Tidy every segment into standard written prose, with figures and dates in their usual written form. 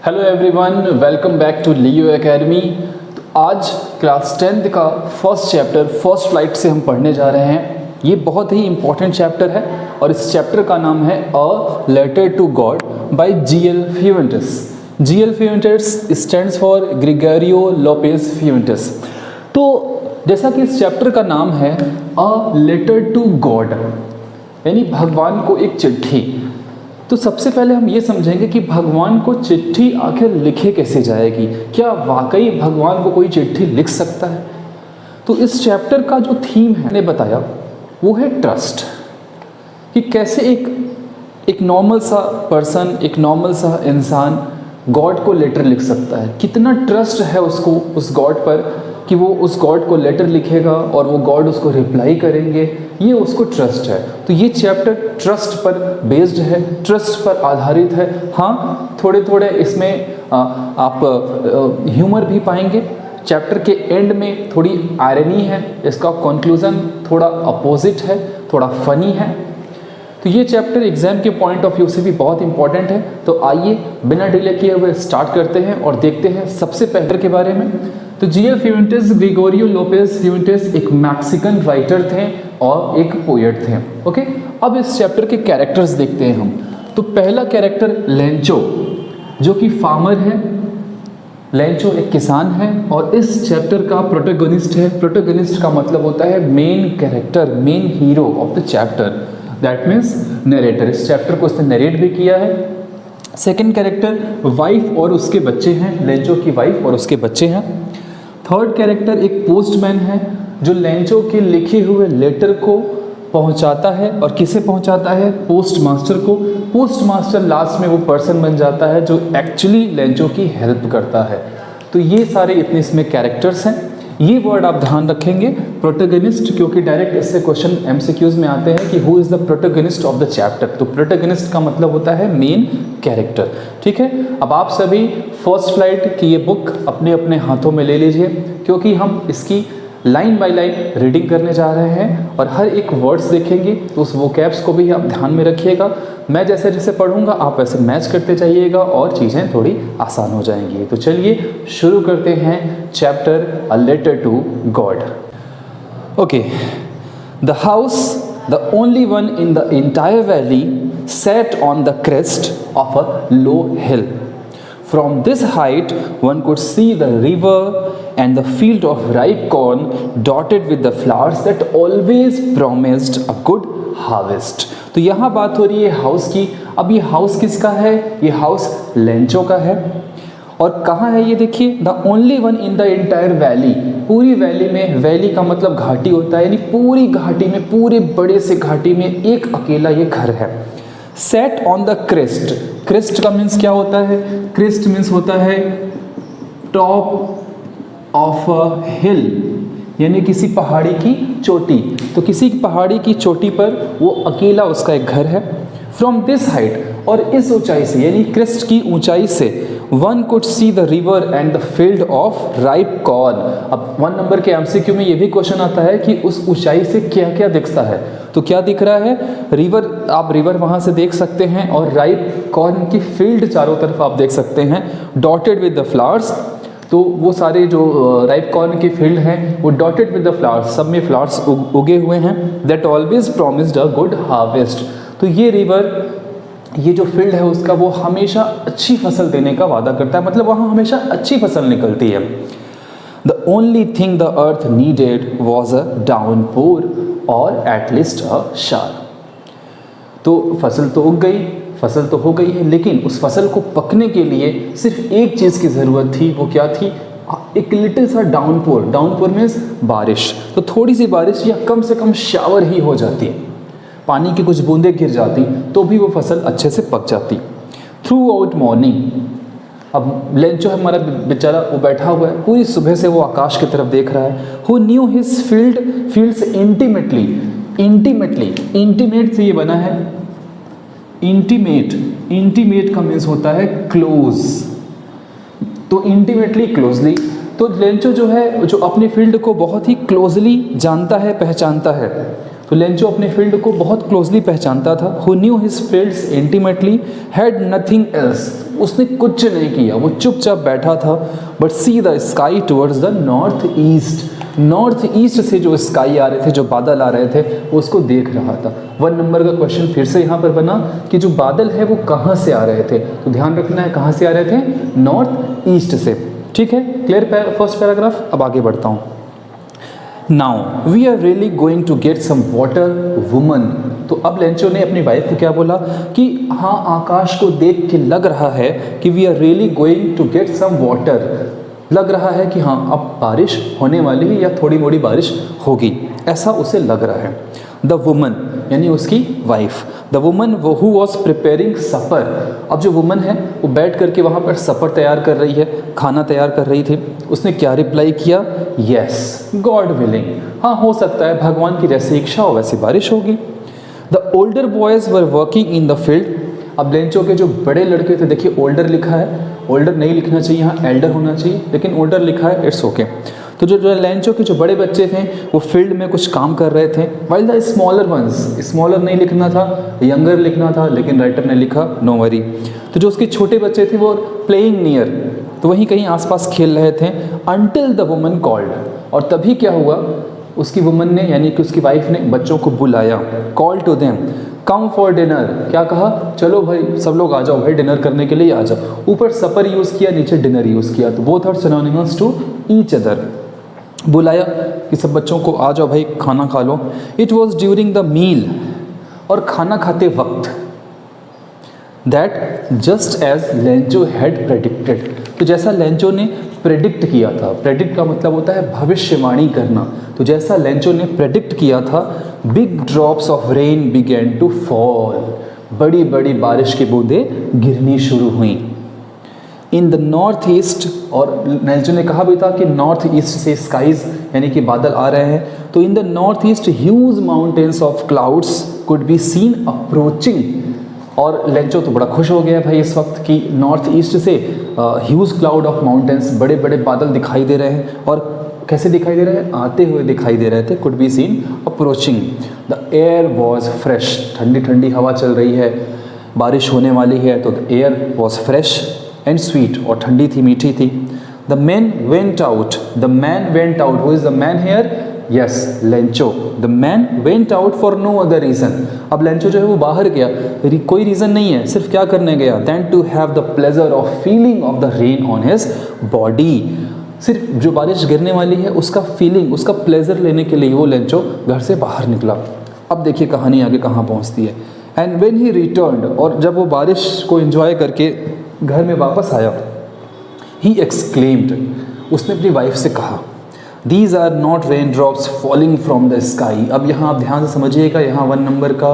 Hello everyone, welcome back to Leo academy. तो आज class 10th का फर्स्ट चैप्टर फर्स्ट फ्लाइट से हम पढ़ने जा रहे हैं। ये बहुत ही इंपॉर्टेंट चैप्टर है और इस चैप्टर का नाम है a letter to God by G L. Fuentes. G L. Fuentes stands for Gregorio Lopez Fuentes. तो जैसा कि इस चैप्टर का नाम है अ लेटर टू गॉड, यानी भगवान को एक चिट्ठी। तो सबसे पहले हम ये समझेंगे कि भगवान को चिट्ठी आखिर लिखे कैसे जाएगी। क्या वाकई भगवान को कोई चिट्ठी लिख सकता है? तो इस चैप्टर का जो थीम है मैंने बताया वो है ट्रस्ट, कि कैसे एक नॉर्मल सा पर्सन, एक नॉर्मल सा इंसान गॉड को लेटर लिख सकता है। कितना ट्रस्ट है उसको उस गॉड पर कि वो उस गॉड को लेटर लिखेगा और वो गॉड उसको रिप्लाई करेंगे, ये उसको ट्रस्ट है। तो ये चैप्टर ट्रस्ट पर बेस्ड है, ट्रस्ट पर आधारित है। हाँ, थोड़े थोड़े इसमें आप ह्यूमर भी पाएंगे। चैप्टर के एंड में थोड़ी आयरनी है, इसका कंक्लूजन थोड़ा अपोजिट है, थोड़ा फनी है। तो ये चैप्टर एग्जाम के पॉइंट ऑफ व्यू से भी बहुत इंपॉर्टेंट है। तो आइए बिना डिले किए हुए स्टार्ट करते हैं और देखते हैं सबसे पहले के बारे में। तो जी.एल. फ्यूवेंटस, ग्रेगोरियो लोपेज फ्यूवेंटस एक मैक्सिकन राइटर थे और एक पोएट थे। ओके, अब इस चैप्टर के कैरेक्टर्स देखते हैं हम। तो पहला कैरेक्टर लेंचो, जो कि फार्मर है। लेंचो एक किसान है और इस चैप्टर का प्रोटोगनिस्ट है। प्रोटोगनिस्ट का मतलब होता है main character, main hero of the chapter, that means narrator. इस चैप्टर को इसने नरेट भी किया है। सेकेंड कैरेक्टर वाइफ और उसके बच्चे हैं, लेंचो की वाइफ और उसके बच्चे हैं। थर्ड कैरेक्टर एक पोस्टमैन है जो लेंचो के लिखे हुए लेटर को पहुंचाता है। और किसे पहुंचाता है? पोस्ट मास्टर को। पोस्ट मास्टर लास्ट में वो पर्सन बन जाता है जो एक्चुअली लेंचो की हेल्प करता है। तो ये सारे इतने इसमें कैरेक्टर्स हैं। ये वर्ड आप ध्यान रखेंगे, प्रोटोगनिस्ट, क्योंकि डायरेक्ट इससे क्वेश्चन एमसीक्यूज में आते हैं कि who is the protagonist of the chapter. तो प्रोटोगनिस्ट का मतलब होता है मेन कैरेक्टर। ठीक है, अब आप सभी फर्स्ट फ्लाइट की ये बुक अपने अपने हाथों में ले लीजिए, क्योंकि हम इसकी लाइन बाय लाइन रीडिंग करने जा रहे हैं और हर एक वर्ड्स देखेंगे। तो उस वोकैब्स को भी आप ध्यान में रखिएगा। मैं जैसे जैसे पढ़ूंगा आप वैसे मैच करते जाइएगा और चीज़ें थोड़ी आसान हो जाएंगी। तो चलिए शुरू करते हैं chapter a letter to God. Okay, the house, the only one in the entire valley, sat on the crest of a low hill. From this height one could see the river and the field of ripe corn dotted with the flowers that always promised a good harvest. तो यहाँ बात हो रही है house की। अब ये house किसका है? ये हाउस लेंचो का है। और कहाँ है ये? देखिए, the only one in the entire valley, पूरी वैली में, वैली का मतलब घाटी होता है, यानी पूरी घाटी में, पूरे बड़े से घाटी में एक अकेला ये घर है। Set on the crest, crest का मीन्स क्या होता है? क्रेस्ट मीन्स होता है टॉप ऑफ अ हिल, यानी किसी पहाड़ी की चोटी। तो किसी पहाड़ी की चोटी पर वो अकेला उसका एक घर है। फ्रॉम दिस हाइट, और इस ऊंचाई से, यानी क्रेस्ट की ऊंचाई से, one could see the river and the field of ripe corn. अब 1 नंबर के एमसीक्यू में ये भी क्वेश्चन आता है कि उस ऊंचाई से क्या क्या दिखता है। तो क्या दिख रहा है? रिवर, आप रिवर वहाँ से देख सकते हैं और राइप कॉर्न की फील्ड चारों तरफ आप देख सकते हैं, डॉटेड विद द फ्लावर्स। तो वो सारे जो राइप कॉर्न की फील्ड हैं वो डॉटेड विद द फ्लावर्स, सब में फ्लावर्स उगे हुए हैं। That always promised a good harvest. तो ये रिवर, ये जो फील्ड है उसका, वो हमेशा अच्छी फसल देने का वादा करता है, मतलब वहाँ हमेशा अच्छी फसल निकलती है। The only thing the earth needed was a downpour और एटलीस्ट अ शार। तो फसल तो उग गई, फसल तो हो गई है, लेकिन उस फसल को पकने के लिए सिर्फ एक चीज़ की ज़रूरत थी। वो क्या थी? एक लिटिल सा डाउनपोर। डाउनपोर मीन्स बारिश। तो थोड़ी सी बारिश या कम से कम शावर ही हो जाती, पानी की कुछ बूंदें गिर जाती, तो भी वो फसल अच्छे से पक जाती। थ्रू आउट मॉर्निंग, अब लेंचो हमारा बेचारा वो बैठा हुआ है, पूरी सुबह से वो आकाश की तरफ देख रहा है। Who knew his fields intimately, intimately, intimate से ये बना है इंटीमेट। इंटीमेट का मीन्स होता है क्लोज, तो इंटीमेटली, क्लोजली। तो लेंचो जो है, जो अपने फील्ड को बहुत ही क्लोजली जानता है, पहचानता है। तो लेंचो अपने फील्ड को बहुत क्लोजली पहचानता था। Who knew his fields intimately had nothing else, उसने कुछ नहीं किया, वो चुपचाप बैठा था। But see the sky towards the north east, north east से जो स्काई आ रहे थे, जो बादल आ रहे थे, वो उसको देख रहा था। 1 नंबर का क्वेश्चन फिर से यहाँ पर बना कि जो बादल है वो कहाँ से आ रहे थे, तो ध्यान रखना है कहाँ से आ रहे थे, नॉर्थ ईस्ट से। ठीक है, क्लियर फर्स्ट पैराग्राफ। अब आगे बढ़ता हूँ। Now we are really going to get some water woman. तो अब लेंचो ने अपनी वाइफ को क्या बोला कि हाँ, आकाश को देख के लग रहा है कि we are really going to get some water, लग रहा है कि हाँ अब बारिश होने वाली है या थोड़ी मोड़ी बारिश होगी, ऐसा उसे लग रहा है। द वुमन यानी उसकी वाइफ, द वुमन वो हु वॉज प्रिपेयरिंग सपर। अब जो वुमन है वो बैठ करके वहाँ पर सपर तैयार कर रही है, खाना तैयार कर रही थी। उसने क्या रिप्लाई किया, यस गॉड विलिंग, हाँ हो सकता है भगवान की जैसी इच्छा हो वैसी बारिश होगी। The older boys were working in the field. अब लेंचो के जो बड़े लड़के थे, देखिए ओल्डर लिखा है, ओल्डर नहीं लिखना चाहिए, यहाँ एल्डर होना चाहिए, लेकिन ओल्डर लिखा है, इट्स ओके। तो जो लेंचो के जो बड़े बच्चे थे वो फील्ड में कुछ काम कर रहे थे। While the smaller once, smaller नहीं लिखना था, यंगर लिखना था, लेकिन राइटर ने लिखा नो वरी। तो जो उसके छोटे बच्चे थे वो प्लेइंग नियर, तो वहीं कहीं आसपास खेल रहे थे। अनटिल द वुमन कॉल्ड, और तभी क्या हुआ, उसकी वुमन ने यानी कि उसकी वाइफ ने बच्चों को बुलाया। Call to them come for dinner, क्या कहा, चलो भाई सब लोग आ जाओ भाई, डिनर करने के लिए आ जाओ। ऊपर सपर यूज़ किया, नीचे डिनर यूज़ किया, तो both are synonymous to each other. बुलाया कि सब बच्चों को आ जाओ भाई खाना खा लो। It was during the meal, और खाना खाते वक्त, that just as Lencho had predicted, तो जैसा लेंचो ने प्रेडिक्ट किया था, प्रेडिक्ट का मतलब होता है भविष्यवाणी करना, तो जैसा लेंचो ने प्रेडिक्ट किया था, big drops of rain begin to fall, बड़ी बड़ी बारिश की बूंदें गिरनी शुरू हुई। इन द नॉर्थ ईस्ट, और लेंचो ने कहा भी था कि नॉर्थ ईस्ट से स्काईज यानी कि बादल आ रहे हैं, तो इन the north east huge mountains of clouds could be seen approaching. और लेंचो तो बड़ा खुश हो गया भाई इस वक्त कि नॉर्थ ईस्ट से ह्यूज क्लाउड ऑफ माउंटेन्स, बड़े बड़े बादल दिखाई दे रहे हैं। और कैसे दिखाई दे रहे हैं, आते हुए दिखाई दे रहे थे। Could be seen approaching. The air was fresh, ठंडी ठंडी हवा चल रही है, बारिश होने वाली है, तो the air was fresh and sweet, और ठंडी थी, मीठी थी। The man went out, the man went out, who is the man here, yes Lencho. The man went out for no other reason, अब लेंचो जो है वो बाहर गया, कोई रीज़न नहीं है, सिर्फ क्या करने गया, then to have the pleasure of feeling of the rain on his body, सिर्फ जो बारिश गिरने वाली है उसका फीलिंग, उसका प्लेजर लेने के लिए वो लेंचो घर से बाहर निकला। अब देखिए कहानी आगे कहाँ पहुँचती है। एंड वेन ही रिटर्न्ड, और जब वो बारिश को एंजॉय करके घर में वापस आया, ही एक्सक्लेम्ड, उसने अपनी वाइफ से कहा, these are not rain drops falling from the sky. अब यहाँ आप ध्यान से समझिएगा, यहाँ 1 नंबर का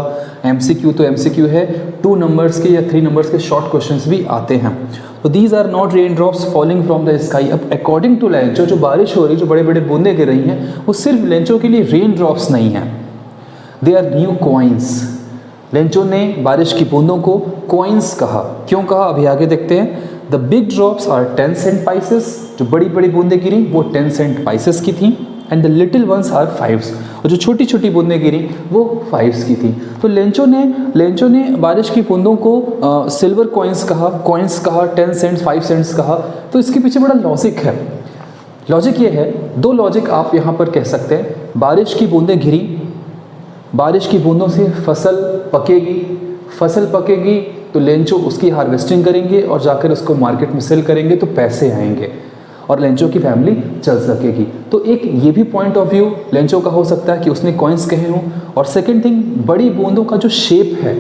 MCQ तो MCQ है, 2 नंबर्स के या 3 नंबर्स के शॉर्ट क्वेश्चंस भी आते हैं। तो these are not rain drops falling from the sky. अब अकॉर्डिंग टू लेंचो जो बारिश हो रही, जो बड़े बड़े बूंदें गिर रही हैं, वो सिर्फ लेंचो के लिए रेन ड्रॉप्स नहीं हैं, they are new coins. Lencho ने बारिश की बूंदों को कॉइन्स कहा। क्यों कहा, अभी आगे देखते हैं। The big drops are 10 cent pieces, जो बड़ी बड़ी बूंदें गिरी वो 10 सेंट पाइसेस की थी। And the little ones are 5, और जो छोटी छोटी बूंदें गिरी वो 5 की थी। तो लेंचो ने बारिश की बूंदों को सिल्वर कॉइन्स कहा, 10 सेंट्स, 5 सेंट्स कहा। तो इसके पीछे बड़ा लॉजिक है। लॉजिक ये है, 2 लॉजिक आप यहाँ पर कह सकते हैं। बारिश की बूंदें गिरी, बारिश की बूंदों से फसल पकेगी तो लेंचो उसकी हार्वेस्टिंग करेंगे और जाकर उसको मार्केट में सेल करेंगे, तो पैसे आएंगे और लेंचो की फैमिली चल सकेगी। तो एक ये भी पॉइंट ऑफ व्यू लेंचो का हो सकता है कि उसने कॉइन्स कहे हों। और सेकंड थिंग, बड़ी बूंदों का जो शेप है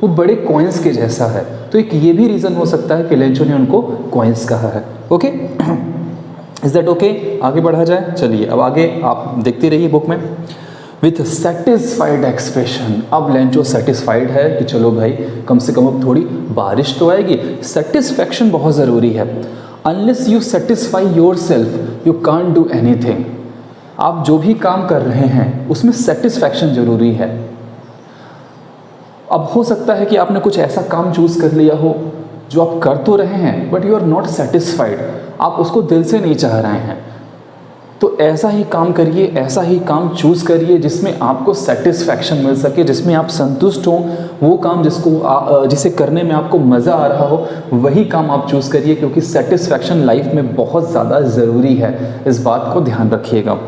वो बड़े कॉइन्स के जैसा है, तो एक ये भी रीज़न हो सकता है कि लेंचो ने उनको कॉइन्स कहा है। Okay, is that okay? आगे बढ़ा जाए, चलिए अब आगे आप देखते रहिए बुक में। विथ सेटिस्फाइड एक्सप्रेशन, अब लेंचो सेटिस्फाइड है कि चलो भाई कम से कम अब थोड़ी बारिश तो आएगी। सेटिस्फैक्शन बहुत ज़रूरी है। Unless you satisfy your self you can't do anything. आप जो भी काम कर रहे हैं उसमें सेटिस्फैक्शन ज़रूरी है। अब हो सकता है कि आपने कुछ ऐसा काम चूज़ कर लिया हो जो आप कर तो रहे हैं but you are not satisfied, आप उसको दिल से नहीं चाह रहे हैं। तो ऐसा ही काम करिए, ऐसा ही काम चूज़ करिए जिसमें आपको सेटिस्फैक्शन मिल सके, जिसमें आप संतुष्ट हों। वो काम जिसे करने में आपको मज़ा आ रहा हो वही काम आप चूज़ करिए, क्योंकि सेटिस्फैक्शन लाइफ में बहुत ज़्यादा ज़रूरी है। इस बात को ध्यान रखिएगा।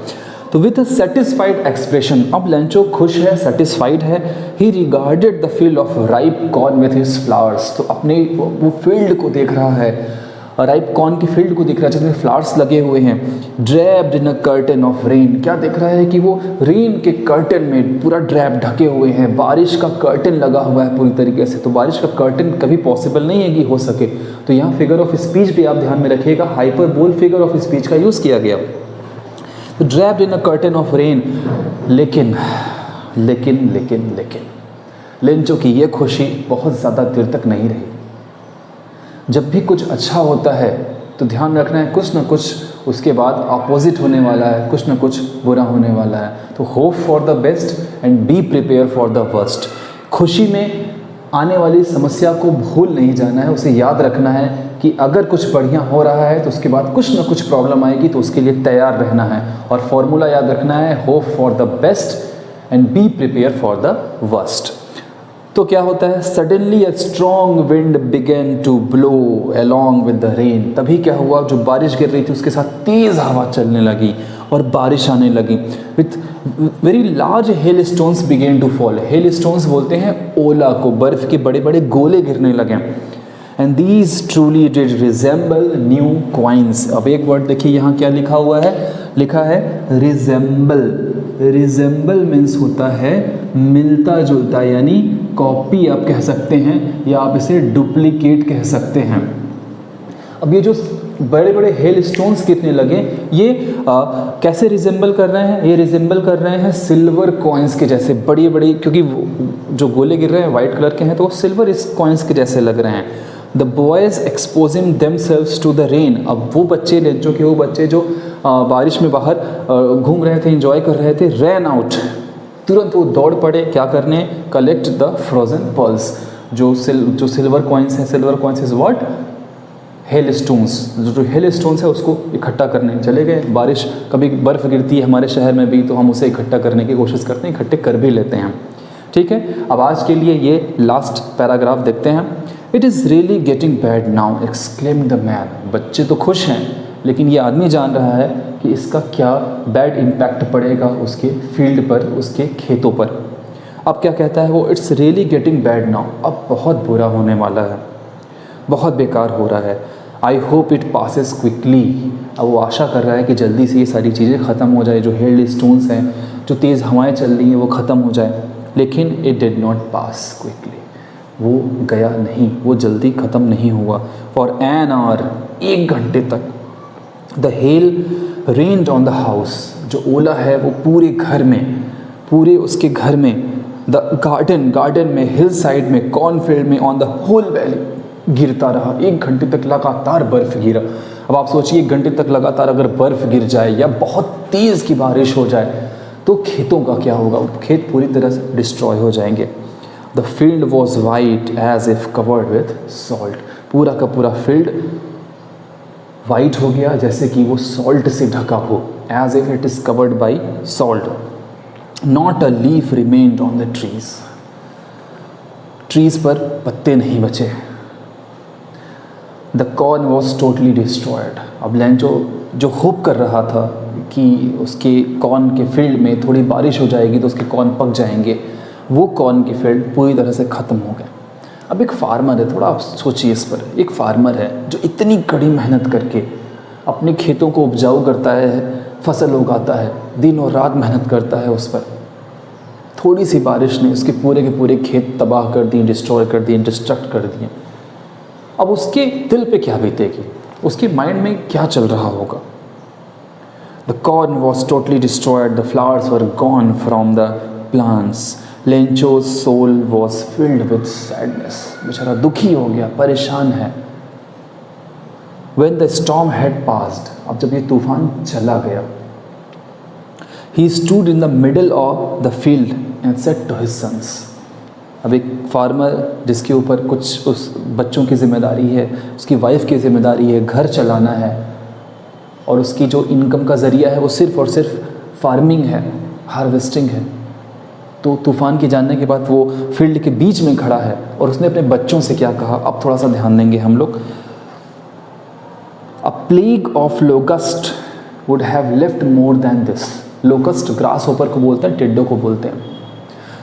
तो विथ अ सेटिस्फाइड एक्सप्रेशन, अब लेंचो खुश है, सेटिस्फाइड है। ही regarded the field of ripe corn with his flowers, तो अपने वो फील्ड को देख रहा है, राइप कॉर्न की फील्ड को दिख रहा है जिसमें फ्लावर्स लगे हुए हैं। Draped in a curtain of rain, क्या देख रहा है कि वो रेन के कर्टन में पूरा ड्रैप ढके हुए हैं, बारिश का कर्टन लगा हुआ है पूरी तरीके से। तो बारिश का कर्टन कभी पॉसिबल नहीं है कि हो सके, तो यहाँ फिगर ऑफ स्पीच भी आप ध्यान में रखिएगा, हाइपरबोल फिगर ऑफ स्पीच का यूज़ किया गया। तो draped in a curtain of rain, लेकिन लेकिन लेकिन लेकिन लेंचो की ये खुशी बहुत ज़्यादा देर तक नहीं रही। जब भी कुछ अच्छा होता है तो ध्यान रखना है कुछ ना कुछ उसके बाद अपोजिट होने वाला है, कुछ ना कुछ बुरा होने वाला है। तो hope for the best and be prepare for the worst. खुशी में आने वाली समस्या को भूल नहीं जाना है, उसे याद रखना है कि अगर कुछ बढ़िया हो रहा है तो उसके बाद कुछ ना कुछ प्रॉब्लम आएगी, तो उसके लिए तैयार रहना है। और फॉर्मूला याद रखना है, hope for the best and be prepare for the worst. तो क्या होता है, suddenly a strong wind begin to blow along with the rain. तभी क्या हुआ, जो बारिश गिर रही थी उसके साथ तेज़ हवा चलने लगी और बारिश आने लगी। With very large hail stones begin to fall. Hail stones बोलते हैं ओला को, बर्फ़ के बड़े बड़े गोले गिरने लगे। And these truly did resemble new coins. अब एक वर्ड देखिए यहाँ क्या लिखा हुआ है, लिखा है रिजेंबल। रिजेंबल मीन्स होता है मिलता जुलता, यानी कॉपी आप कह सकते हैं, या आप इसे डुप्लीकेट कह सकते हैं। अब ये जो बड़े बड़े हेल स्टोन्स कितने लगे, ये कैसे रिजेंबल कर रहे हैं, ये रिजेंबल कर रहे हैं सिल्वर कॉइन्स के जैसे, बड़ी बड़ी, क्योंकि जो गोले गिर रहे हैं वाइट कलर के हैं तो वो सिल्वर इस कॉइन्स के जैसे लग रहे हैं। The boys exposing themselves to the rain. अब वो बच्चे, लेंचो के वो बच्चे जो बारिश में बाहर घूम रहे थे, इंजॉय कर रहे थे, रैन आउट, तुरंत वो दौड़ पड़े क्या करने, कलेक्ट द फ्रोजन पर्ल्स। जो सिल्वर कॉइन्स हैं, silver coins is what, hail stones. जो हेल स्टोन्स है उसको इकट्ठा करने चले गए। बारिश, कभी बर्फ़ गिरती है हमारे शहर में भी तो हम उसे इकट्ठा करने की कोशिश करते हैं, इकट्ठे कर भी लेते हैं। ठीक है, अब आज के लिए ये लास्ट पैराग्राफ देखते हैं। It is really getting bad now exclaimed the man. बच्चे तो खुश हैं लेकिन ये आदमी जान रहा है कि इसका क्या बैड इम्पैक्ट पड़ेगा उसके फील्ड पर, उसके खेतों पर। अब क्या कहता है वो, it's really getting bad now, अब बहुत बुरा होने वाला है, बहुत बेकार हो रहा है। I hope it passes quickly. अब वो आशा कर रहा है कि जल्दी से ये सारी चीज़ें ख़त्म हो जाए, जो हेल स्टोन्स हैं, जो तेज़ हवाएं चल रही हैं वो ख़त्म हो जाए। लेकिन it did not pass quickly, वो गया नहीं, वो जल्दी ख़त्म नहीं हुआ। फॉर एन आवर, 1 घंटे तक, the hell rained on the house, जो ओला है वो पूरे घर में, पूरे उसके घर में, द गार्डन में, हिल साइड में, कॉर्नफील्ड में, ऑन द होल वैली गिरता रहा। 1 घंटे तक लगातार बर्फ़ गिरा। अब आप सोचिए 1 घंटे तक लगातार अगर बर्फ़ गिर जाए या बहुत तेज़ की बारिश हो जाए तो खेतों का क्या होगा, खेत पूरी तरह से डिस्ट्रॉय हो जाएंगे। The field was white as if covered with salt. पूरा का पूरा फील्ड वाइट हो गया जैसे कि वो सॉल्ट से ढका हो, as if it is covered by salt. Not a leaf remained on the trees. Trees पर पत्ते नहीं बचे। The corn was totally destroyed. अब लेंचो जो होप कर रहा था कि उसके कॉर्न के फील्ड में थोड़ी बारिश हो जाएगी तो उसके कॉर्न पक जाएंगे, वो कॉर्न के फील्ड पूरी तरह से ख़त्म हो गए। अब एक फार्मर है, थोड़ा आप सोचिए इस पर, एक फार्मर है जो इतनी कड़ी मेहनत करके अपने खेतों को उपजाऊ करता है, फसल उगाता है, दिन और रात मेहनत करता है उस पर। थोड़ी सी बारिश ने उसके पूरे के पूरे खेत तबाह कर दिए, डिस्ट्रॉय कर दिए, डिस्ट्रक्ट कर दिए। अब उसके दिल पे क्या बीतेगी, उसके माइंड में क्या चल रहा होगा। The corn was totally destroyed, the flowers were gone from the plants, Lencho's soul was filled with sadness. बेचारा दुखी हो गया, परेशान है। When the storm had passed, अब जब ये तूफान चला गया, he stood in the middle of the field and said to his sons। अब एक फार्मर जिसके ऊपर कुछ उस बच्चों की जिम्मेदारी है, उसकी वाइफ की जिम्मेदारी है, घर चलाना है, और उसकी जो इनकम का ज़रिया है वो सिर्फ़ और सिर्फ फार्मिंग है, हार्वेस्टिंग है। तो तूफ़ान के जानने के बाद वो फील्ड के बीच में खड़ा है और उसने अपने बच्चों से क्या कहा, अब थोड़ा सा ध्यान देंगे हम लोग। अ plague of locust would have left more than this. Locust grass hopper को बोलते हैं, टिड्डों को बोलते हैं।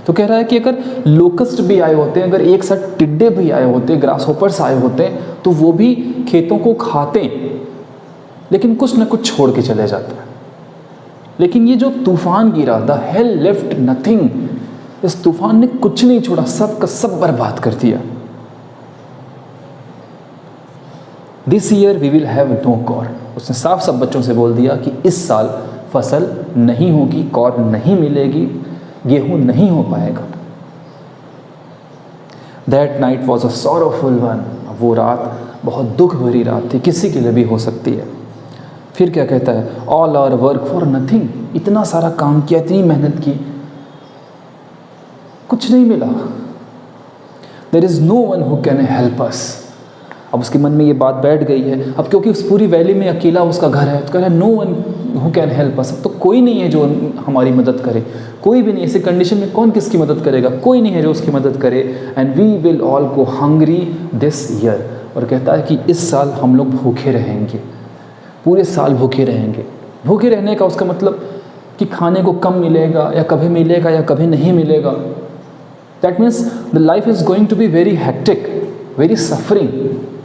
तो कह रहा है कि अगर लोकस्ट भी आए होते, अगर एक साथ टिड्डे भी आए होते, ग्रास होपर्स आए होते, तो वो भी खेतों को खाते, लेकिन कुछ न कुछ छोड़ के चले जाते हैं। लेकिन ये जो तूफान गिरा, द हेल लेफ्ट नथिंग, इस तूफान ने कुछ नहीं छोड़ा, सब का सब बर्बाद कर दिया। This year we will have no corn. उसने साफ साफ बच्चों से बोल दिया कि इस साल फसल नहीं होगी, कॉर्न नहीं मिलेगी, गेहूं नहीं हो पाएगा। That night was a sorrowful one. वो रात बहुत दुख भरी रात थी, किसी के लिए भी हो सकती है। फिर क्या कहता है, all our work for nothing. इतना सारा काम किया, इतनी मेहनत की, कुछ नहीं मिला। There is no one who can help us. अब उसके मन में ये बात बैठ गई है, अब क्योंकि उस पूरी वैली में अकेला उसका घर है, तो कह रहा है no one who can help us. अब तो कोई नहीं है जो हमारी मदद करे, कोई भी नहीं। ऐसे कंडीशन में कौन किसकी मदद करेगा, कोई नहीं है जो उसकी मदद करे। And we will all go hungry this year. और कहता है कि इस साल हम लोग भूखे रहेंगे, पूरे साल भूखे रहेंगे। भूखे रहने का उसका मतलब कि खाने को कम मिलेगा, या कभी मिलेगा या कभी नहीं मिलेगा। That means the life is going to be very hectic, very suffering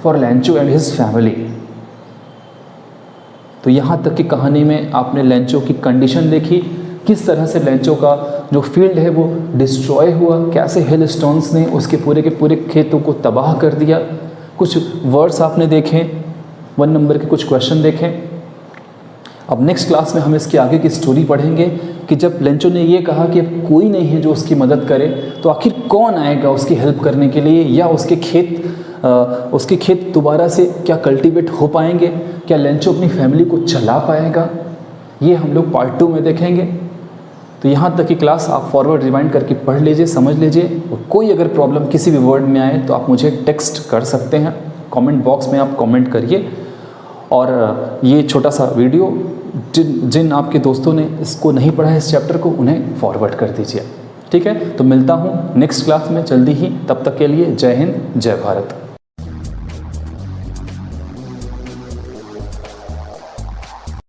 for Lencho and his family. तो यहाँ तक की कहानी में आपने लेंचो की कंडीशन देखी, किस तरह से लेंचो का जो फील्ड है वो डिस्ट्रॉय हुआ, कैसे हिल स्टोन्स ने उसके पूरे के पूरे खेतों को तबाह कर दिया। कुछ वर्ड्स आपने देखे, 1 नंबर के कुछ क्वेश्चन देखें। अब नेक्स्ट क्लास में हम इसके आगे की स्टोरी पढ़ेंगे कि जब लेंचो ने ये कहा कि अब कोई नहीं है जो उसकी मदद करे, तो आखिर कौन आएगा उसकी हेल्प करने के लिए, या उसके खेत दोबारा से क्या कल्टीवेट हो पाएंगे, क्या लेंचो अपनी फैमिली को चला पाएगा, ये हम लोग पार्ट 2 में देखेंगे। तो यहाँ तक की क्लास आप फॉरवर्ड रिवाइंड करके पढ़ लीजिए, समझ लीजिए। और कोई अगर प्रॉब्लम किसी भी वर्ड में आए तो आप मुझे टेक्स्ट कर सकते हैं, कमेंट बॉक्स में आप कमेंट करिए। और ये छोटा सा वीडियो जिन आपके दोस्तों ने इसको नहीं पढ़ा है, इस चैप्टर को, उन्हें फॉरवर्ड कर दीजिए। ठीक है, तो मिलता हूँ नेक्स्ट क्लास में जल्दी ही। तब तक के लिए जय हिंद, जय भारत।